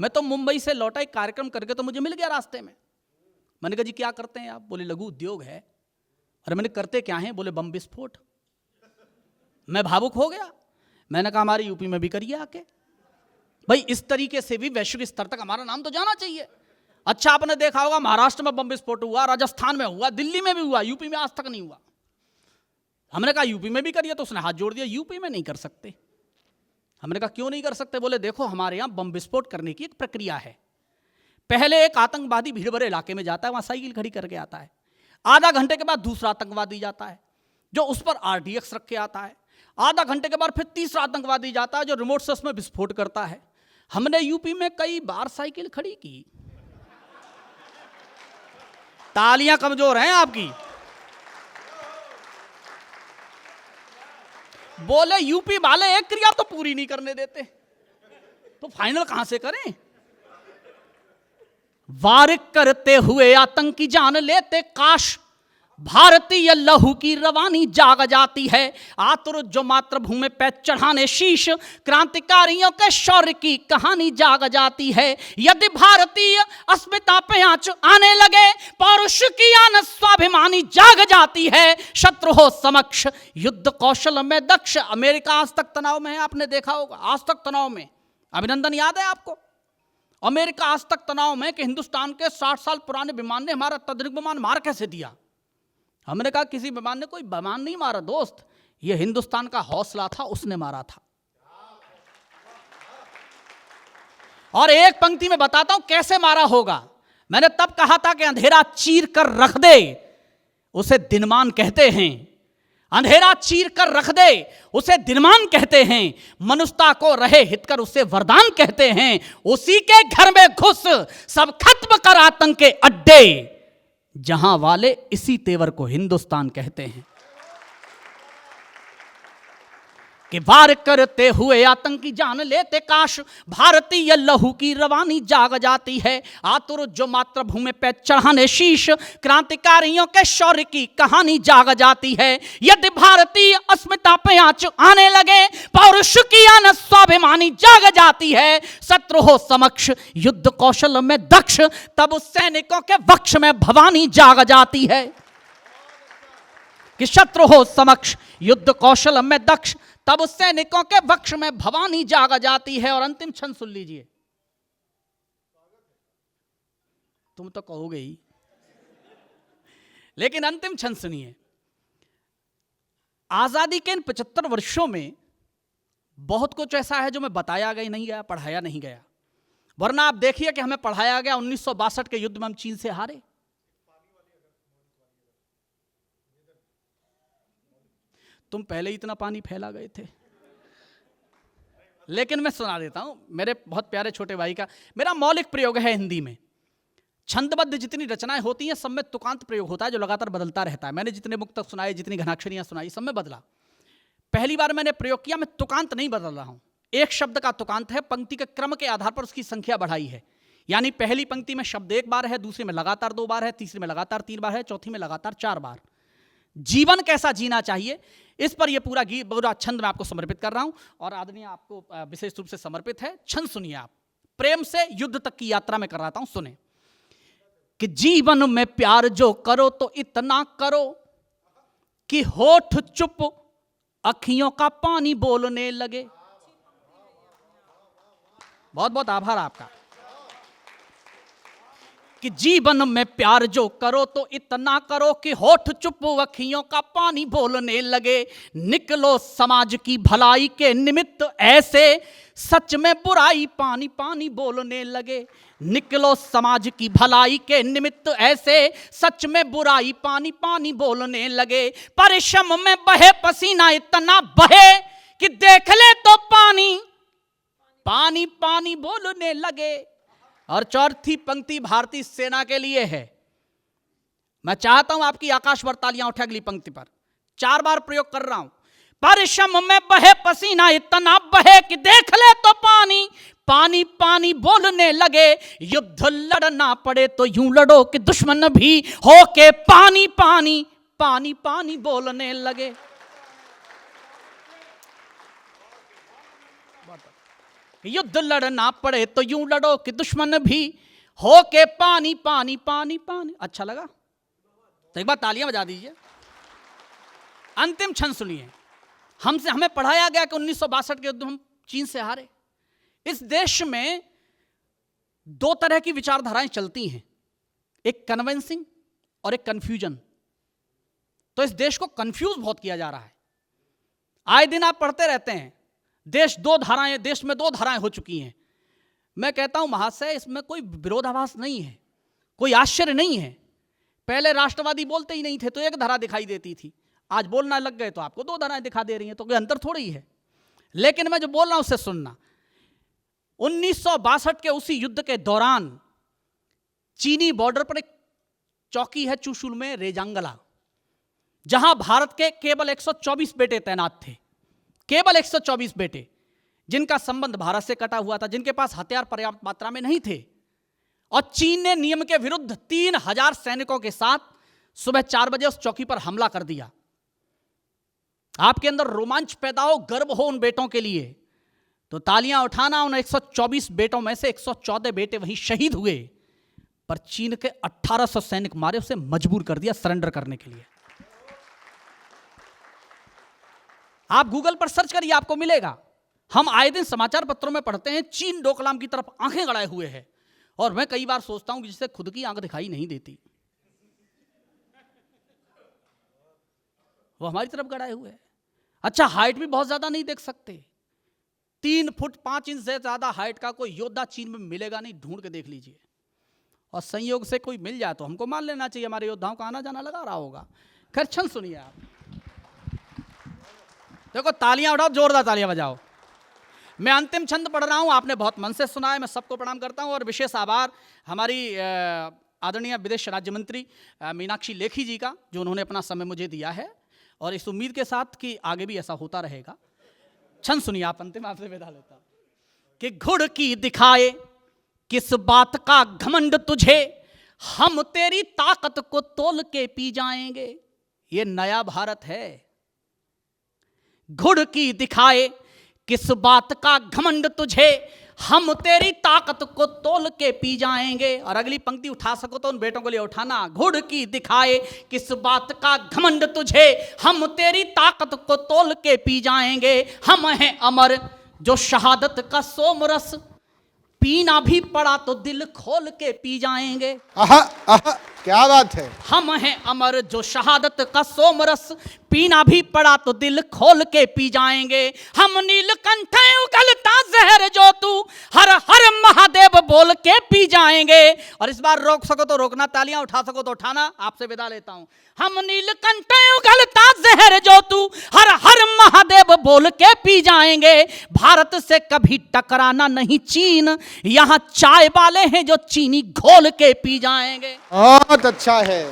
मैं तो मुंबई से लौटा, एक कार्यक्रम करके तो मुझे मिल गया रास्ते में। मैंने कहा जी क्या करते हैं आप? बोले लघु उद्योग है। अरे मैंने करते क्या है? बोले बम विस्फोट। मैं भावुक हो गया। मैंने कहा हमारी यूपी में भी करिए आके भाई, इस तरीके से भी वैश्विक स्तर तक हमारा नाम तो जाना चाहिए। अच्छा आपने देखा होगा महाराष्ट्र में बम विस्फोट हुआ, राजस्थान में हुआ, दिल्ली में भी हुआ, यूपी में आज तक नहीं हुआ। हमने कहा यूपी में भी करिए, तो उसने हाथ जोड़ दिया, यूपी में नहीं कर सकते। हमने कहा क्यों नहीं कर सकते? बोले देखो हमारे यहां बम विस्फोट करने की एक प्रक्रिया है। पहले एक आतंकवादी भीड़ भरे इलाके में जाता है, वहां साइकिल खड़ी करके आता है। आधा घंटे के बाद दूसरा आतंकवादी जाता है जो उस पर RDX रख के आता है। आधा घंटे के बाद फिर तीसरा आतंकवादी जाता है जो रिमोट से उसमें विस्फोट करता है। हमने यूपी में कई बार साइकिल खड़ी की। तालियां कमजोर हैं आपकी। बोले यूपी वाले एक क्रिया तो पूरी नहीं करने देते, तो फाइनल कहां से करें? वार करते हुए आतंकी जान लेते, काश भारतीय लहू की रवानी जाग जाती है। आतुर जो मातृभूमि पे चढ़ाने शीश, क्रांतिकारियों के शौर्य की कहानी जाग जाती है। यदि भारतीय अस्मिता पे आंच आने लगे, पौरुष की आन स्वाभिमानी जाग जाती है। शत्रु हो समक्ष युद्ध कौशल में दक्ष। अमेरिका आज तक तनाव में है, आपने देखा होगा। आज तक तनाव में, अभिनंदन याद है आपको? अमेरिका आज तक तनाव में कि हिंदुस्तान के 60 साल पुराने विमान ने हमारा तदरिक विमान मार कैसे दिया। हमने कहा किसी विमान ने कोई विमान नहीं मारा दोस्त, ये हिंदुस्तान का हौसला था, उसने मारा था। और एक पंक्ति में बताता हूं कैसे मारा होगा। मैंने तब कहा था कि अंधेरा चीर कर रख दे उसे दिनमान कहते हैं। अंधेरा चीर कर रख दे उसे दिनमान कहते हैं। मनुष्यता को रहे हितकर उसे वरदान कहते हैं। उसी के घर में घुस सब खत्म कर आतंक के अड्डे, जहां वाले इसी तेवर को हिंदुस्तान कहते हैं। कि वार करते हुए आतंकी जान लेते, काश भारतीय लहू की रवानी जाग जाती है। आतुर जो मातृभूमि पे चढ़ाने शीश, क्रांतिकारियों के शौर्य की कहानी जाग जाती है। यदि भारतीय अस्मिता पे आंच आने लगे, पौरुष की आन स्वाभिमानी जाग जाती है। शत्रु हो समक्ष युद्ध कौशल में दक्ष, तब उस सैनिकों के वक्ष में भवानी जाग जाती है। कि शत्रु हो समक्ष युद्ध कौशल में दक्ष, तब उस सैनिकों के वक्ष में भवानी जाग जाती है। और अंतिम छंद सुन लीजिए। तुम तो कहोगे ही, लेकिन अंतिम छंद सुनिए। आजादी के इन 75 वर्षों में बहुत कुछ ऐसा है जो मैं बताया गया नहीं गया, पढ़ाया नहीं गया। वरना आप देखिए कि हमें पढ़ाया गया 1962 के युद्ध में हम चीन से हारे। तुम पहले ही इतना पानी फैला गए थे। लेकिन मैं सुना देता हूं मेरे बहुत प्यारे छोटे भाई का। मेरा मौलिक प्रयोग है हिंदी में। छंदबद्ध जितनी रचनाएं होती हैं सब में तुकांत प्रयोग होता है जो लगातार बदलता रहता है। मैंने जितने मुक्तक सुनाए, जितनी घनाक्षरियां सुनाई, सब में बदला। पहली बार मैंने प्रयोग किया, मैं तुकांत नहीं बदल रहा हूं। एक शब्द का तुकांत है, पंक्ति के क्रम के आधार पर उसकी संख्या बढ़ाई है। यानी पहली पंक्ति में शब्द एक बार है, दूसरी में लगातार 2 बार है, तीसरी में लगातार 3 बार है, चौथी में लगातार 4 बार। जीवन कैसा जीना चाहिए, इस पर यह पूरा छंद मैं आपको समर्पित कर रहा हूं। और आदरणीय आपको विशेष रूप से समर्पित है। छंद सुनिए आप। प्रेम से युद्ध तक की यात्रा में कर रहा हूं, सुने। कि जीवन में प्यार जो करो तो इतना करो कि होठ चुप अखियों का पानी बोलने लगे। बहुत बहुत आभार आपका। कि जीवन में प्यार जो करो तो इतना करो कि होठ चुप अखियों का पानी बोलने लगे। निकलो समाज की भलाई के निमित्त ऐसे, सच में बुराई पानी पानी बोलने लगे। निकलो समाज की भलाई के निमित्त ऐसे, सच में बुराई पानी पानी बोलने लगे। परिश्रम में बहे पसीना इतना बहे कि देख ले तो पानी पानी पानी बोलने लगे। और चौथी पंक्ति भारतीय सेना के लिए है। मैं चाहता हूं आपकी आकाशवर तालियां उठे अगली पंक्ति पर। 4 बार प्रयोग कर रहा हूं। परिश्रम में बहे पसीना इतना बहे कि देख ले तो पानी पानी पानी बोलने लगे। युद्ध लड़ना पड़े तो यूं लड़ो कि दुश्मन भी हो के पानी पानी पानी पानी बोलने लगे। युद्ध लड़ना पड़े तो यूं लड़ो कि दुश्मन भी हो के पानी पानी पानी पानी। अच्छा लगा तो एक बार तालियां बजा दीजिए। अंतिम क्षण सुनिए। हमें पढ़ाया गया कि 1962 के युद्ध हम चीन से हारे। इस देश में दो तरह की विचारधाराएं चलती हैं, एक कन्विंसिंग और एक कंफ्यूजन। तो इस देश को कंफ्यूज बहुत किया जा रहा है। आए दिन आप पढ़ते रहते हैं देश में दो धाराएं हो चुकी हैं। मैं कहता हूं महाशय, इसमें कोई विरोधाभास नहीं है, कोई आश्चर्य नहीं है। पहले राष्ट्रवादी बोलते ही नहीं थे तो एक धारा दिखाई देती थी, आज बोलना लग गए तो आपको दो धाराएं दिखा दे रही हैं, तो कोई अंतर थोड़ी ही है। लेकिन मैं जो बोल रहा हूं उससे सुनना। 1962 के उसी युद्ध के दौरान चीनी बॉर्डर पर एक चौकी है चुशुल में, रेजांगला, जहां भारत के केवल 124 बेटे तैनात थे, केवल 124 बेटे, जिनका संबंध भारत से कटा हुआ था, जिनके पास हथियार पर्याप्त मात्रा में नहीं थे। और चीन ने नियम के विरुद्ध 3000 सैनिकों के साथ सुबह 4 बजे उस चौकी पर हमला कर दिया। आपके अंदर रोमांच पैदा हो, गर्व हो उन बेटों के लिए, तो तालियां उठाना। उन 124 बेटों में से 114 बेटे वहीं शहीद हुए, पर चीन के 1800 सैनिक मारे उसे मजबूर कर दिया सरेंडर करने के लिए। आप गूगल पर सर्च करिए, आपको मिलेगा। हम आए दिन समाचार पत्रों में पढ़ते हैं चीन डोकलाम की तरफ आंखें गड़ाए हुए है, और मैं कई बार सोचता हूं कि जिसे खुद की आंख दिखाई नहीं देती वो हमारी तरफ गड़ाए हुए है। अच्छा, हाइट भी बहुत ज्यादा नहीं देख सकते, 3 फुट 5 इंच से ज्यादा हाइट का कोई योद्धा चीन में मिलेगा नहीं, ढूंढ के देख लीजिए। और संयोग से कोई मिल जाए तो हमको मान लेना चाहिए, हमारे योद्धाओं का आना जाना लगा रहा होगा। खैर, क्षण सुनिए आप। देखो, तालियां उठाओ, जोरदार तालियां बजाओ। मैं अंतिम छंद पढ़ रहा हूं, आपने बहुत मन से सुना है, मैं सबको प्रणाम करता हूं। और विशेष आभार हमारी आदरणीय विदेश राज्य मंत्री मीनाक्षी लेखी जी का, जो उन्होंने अपना समय मुझे दिया है, और इस उम्मीद के साथ कि आगे भी ऐसा होता रहेगा। छंद सुनिए आप, अंतिम आपसे विदा लेता हूं कि घुड़ की दिखाए किस बात का घमंड तुझे, हम तेरी ताकत को तोल के पी जाएंगे। ये नया भारत है। घुड़ की दिखाए किस बात का घमंड तुझे, हम तेरी ताकत को तोल के पी जाएंगे। और अगली पंक्ति उठा सको तो उन बेटों को लिए उठाना। घुड़ की दिखाए किस बात का घमंड तुझे, हम तेरी ताकत को तोल के पी जाएंगे। हम हैं अमर जो शहादत का सोमरस, पीना भी पड़ा तो दिल खोल के पी जाएंगे। आहा, आहा, क्या बात है। हम हैं अमर जो शहादत का सोमरस, पीना भी पड़ा तो दिल खोल के पी जाएंगे। हम नीलकंठ उगलता जहर जो तू हर हर महादेव बोल के पी जाएंगे। और इस बार रोक सको तो रोकना, तालियां उठा सको तो उठाना। आपसे विदा लेता हूं। हम नीलकंठ उगलता जहर जो तू हर हर महादेव बोल के पी जाएंगे। भारत से कभी टकराना नहीं चीन, यहां चाय वाले हैं जो चीनी घोल के पी जाएंगे। बहुत अच्छा है।